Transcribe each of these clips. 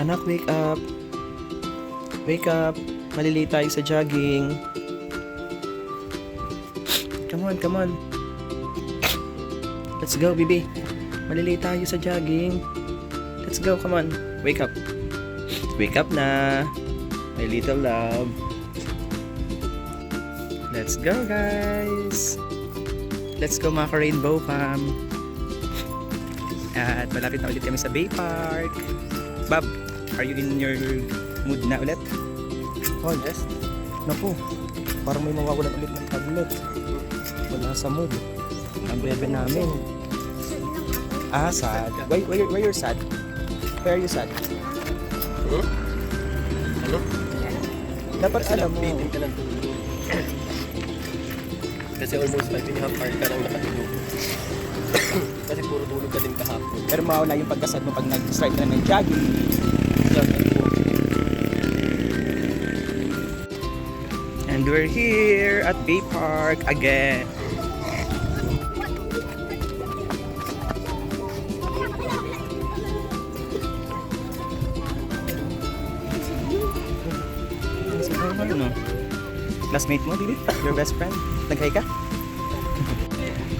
Anak, wake up. Wake up. Malilate tayo sa jogging. Come on, come on. Let's go, baby. Malilate tayo sa jogging. Let's go, come on. Wake up. Wake up na. My little love. Let's go, guys. Let's go, mga ka-rainbow fam. At malapit na ulit kami sa Bay Park. Bob, are you in your mood na ulit? Oh, yes. Naku, parang may mawawalan ulit ng tablet. Wala sa mood. Ang bebe namin. Ah, sad. Why you're sad? Why are you sad? Ano? Dapat alam mo. Bitin ka ng tulog. Kasi almost 5.5 hours ka lang nakatulog. Kasi puro tulog ka din kahapon. Pero mawala yung pagkasad mo pag nag-start na ng jogging. And we're here at Bay Park again. Ano? Classmate mo, Dili? Your best friend? Nag-hi ka?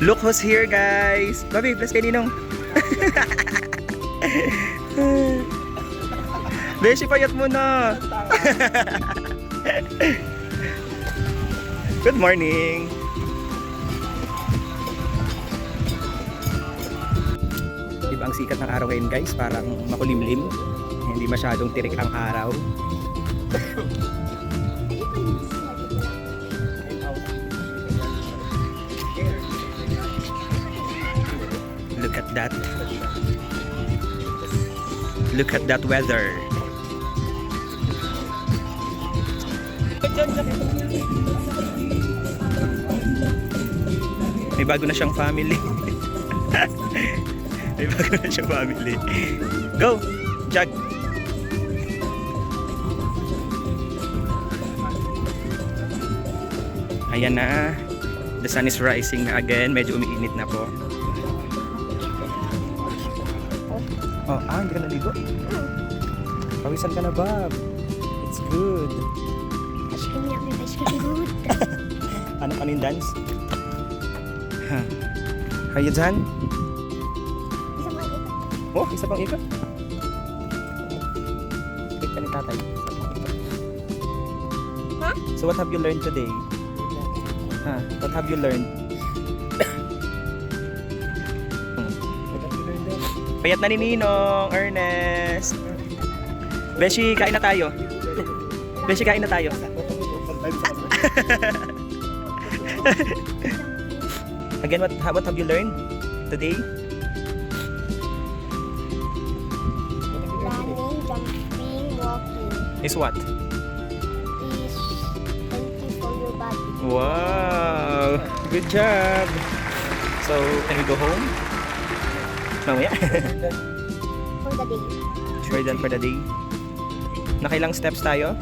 Look who's here, guys! Bobby, bless kay Ninong! Beshi, payat mo na! Good morning! Diba ang sikat ng araw ngayon, guys? Parang makulimlim. Hindi masyadong tirik ang araw. Look at that. Look at that weather. May bago na siyang family. May bago na siyang family. Go! Jog! Ayan na. The sun is rising na again. Medyo umiinit na po. Oh, hindi ka naligo? Pawisan ka na, Bob. It's good. Ice cream na, may ice cream good. Ano yung dance? Are you done? Isang maliit. Oh, isa pang ikot. Ikot ka ni tatay. Huh? So what have you learned today? What have you learned? Payat na ni Ninong, Ernest. Beshi, kain na tayo. Beshi, kain na tayo. Again, what have you learned today? Running, jumping, walking Is what? is healthy for your body. Wow! Good job! So, can we go home? Mamaya? For the day. We're done for the day. Nakailang steps tayo?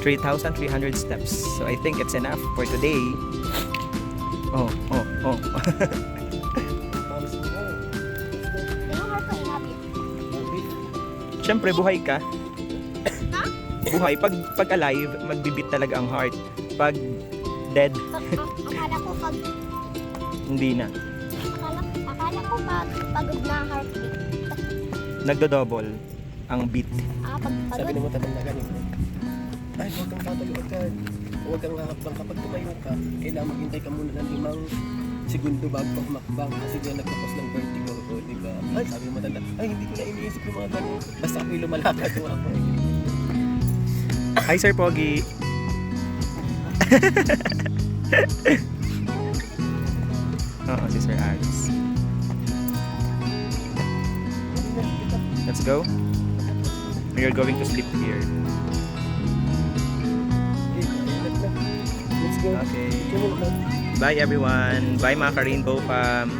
3,300 steps. So, I think it's enough for today. Oh. Do you have to inhabit? Siyempre, buhay ka. Buhay. Pag alive, magbibit talaga ang heart. Pag dead, Akala ko pag hindi na. akala ko pag pagod na heartbeat. Nagdo-double ang beat. Pag Sabi pagod. mo tatanda ganito. Ay, huwag kang tatayo agad. Huwag kang hakbang kapag tumayo ka. Kailangan maghintay ka muna ng 5 segundo bago ka humakbang. Kasi diyan nagkapos ng vertigo. O, diba? Ay, sabi mo matanda. Ay, hindi ko na iniisip yung mga ganun. Basta ako'y lumalakad mo ako. Hi, Sir Pogi. Oo, si Sir Alice. Let's go. We are going to sleep here. Let's go. Okay. Come on. Bye everyone. Bye mga ka-rainbow fam.